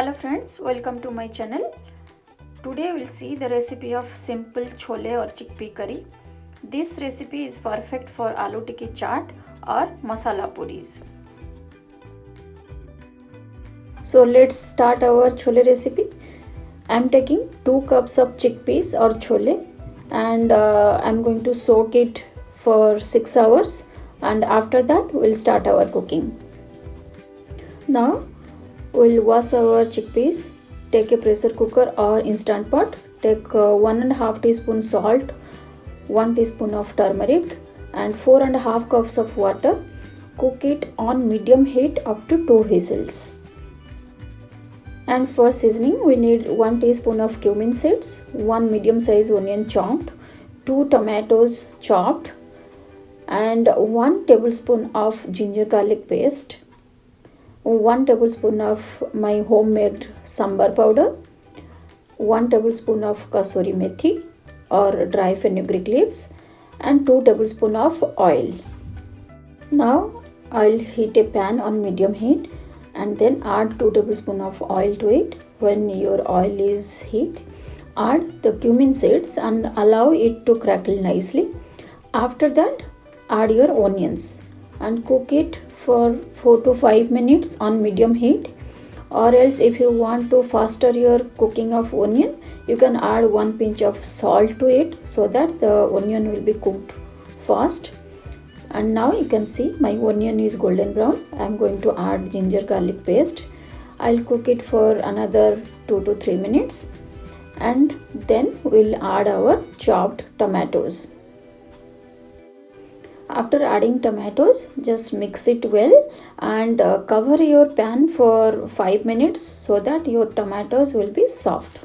Hello friends, welcome to my channel. Today we'll see the recipe of simple chole or chickpea curry. This recipe is perfect for aloo tikki chaat or masala puris. So let's start our chole recipe. I'm taking 2 cups of chickpeas or chole and I'm going to soak it for 6 hours, and after that we'll start our cooking. Now we'll wash our chickpeas. Take a pressure cooker or instant pot. Take 1.5 teaspoon salt, 1 teaspoon of turmeric and 4.5 cups of water. Cook it on medium heat up to 2 whistles. And for seasoning we need 1 teaspoon of cumin seeds, 1 medium size onion chopped, 2 tomatoes chopped and 1 tablespoon of ginger garlic paste, 1 tablespoon of my homemade sambar powder, 1 tablespoon of kasuri methi or dry fenugreek leaves and 2 tablespoon of oil. Now I'll heat a pan on medium heat and then add 2 tablespoon of oil to it. When your oil is heat, add the cumin seeds and allow it to crackle nicely. After that, add your onions and cook it for 4 to 5 minutes on medium heat, or else if you want to faster your cooking of onion, you can add 1 pinch of salt to it so that the onion will be cooked fast. And now you can see my onion is golden brown. I am going to add ginger garlic paste. I'll cook it for another 2 to 3 minutes and then we'll add our chopped tomatoes. After adding tomatoes, just mix it well and cover your pan for 5 minutes so that your tomatoes will be soft.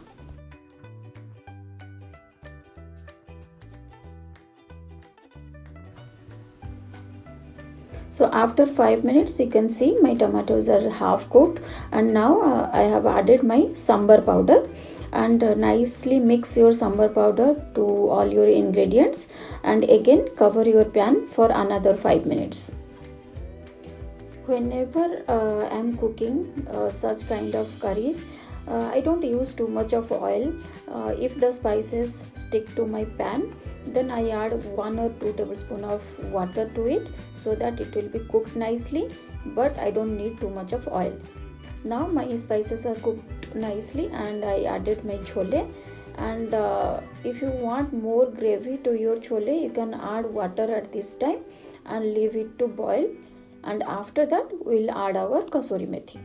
So after 5 minutes you can see my tomatoes are half cooked, and now I have added my sambar powder and nicely mix your sambar powder to all your ingredients and again cover your pan for another 5 minutes. Whenever I am cooking such kind of curries, I don't use too much of oil. If the spices stick to my pan, then I add 1 or 2 tablespoon of water to it so that it will be cooked nicely, but I don't need too much of oil. Now my spices are cooked nicely and I added my chole, and if you want more gravy to your chole, you can add water at this time and leave it to boil, and after that we'll add our kasuri methi.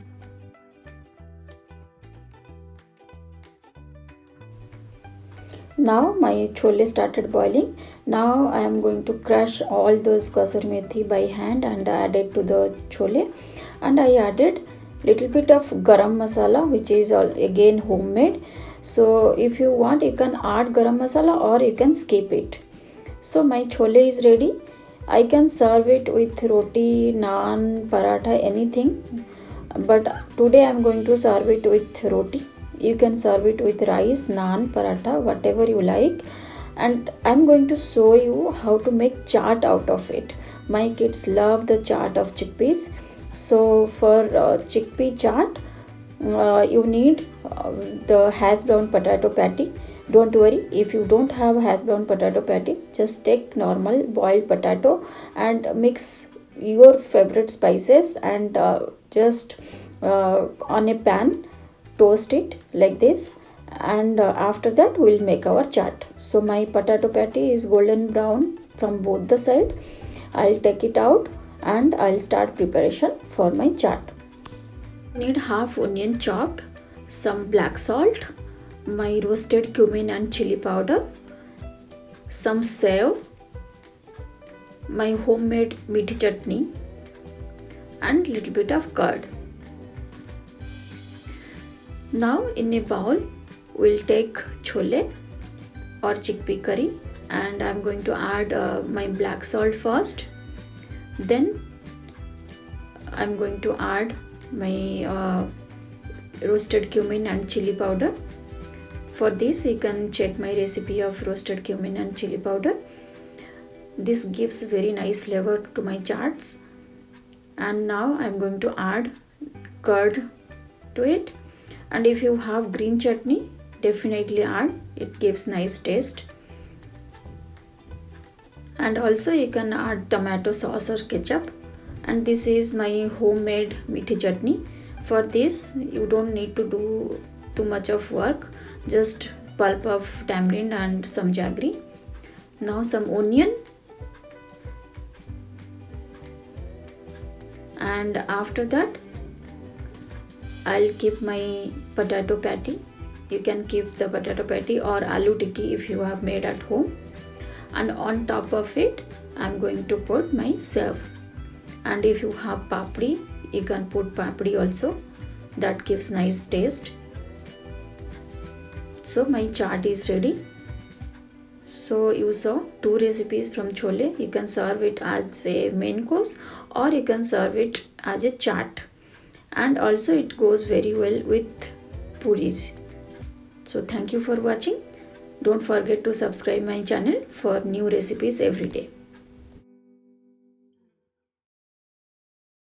Now my chole started boiling. Now I am going to crush all those kasuri methi by hand and add it to the chole, and I added little bit of garam masala, which is again homemade. So if you want, you can add garam masala or you can skip it. So my chole is ready. I can serve it with roti, naan, paratha, anything, but today I am going to serve it with roti. You can serve it with rice, naan, paratha, whatever you like. And I'm going to show you how to make chaat out of it. My kids love the chaat of chickpeas. So for chickpea chaat, you need the hash brown potato patty. Don't worry, if you don't have hash brown potato patty, just take normal boiled potato and mix your favorite spices and just on a pan toast it like this, and after that we'll make our chaat. So my potato patty is golden brown from both the side. I'll take it out and I'll start preparation for my chaat. Need half onion chopped, some black salt, my roasted cumin and chili powder, some sev, my homemade meathi chutney and little bit of curd. Now in a bowl we'll take chole or chickpea curry, and I'm going to add my black salt first. Then I'm going to add my roasted cumin and chili powder. For this you can check my recipe of roasted cumin and chili powder. This gives very nice flavor to my chaats. And now I'm going to add curd to it. And if you have green chutney, definitely add, it gives nice taste. And also you can add tomato sauce or ketchup. And this is my homemade meathi chutney. For this you don't need to do too much of work, just pulp of tamarind and some jaggery. Now some onion, and after that I'll keep my potato patty. You can keep the potato patty or aloo tikki if you have made at home. And on top of it I'm going to put my sev. And if you have papdi, you can put papdi also, that gives nice taste. So my chaat is ready. So you saw 2 recipes from chole. You can serve it as a main course or you can serve it as a chaat, and also it goes very well with puris. So thank you for watching. Don't forget to subscribe my channel for new recipes every day.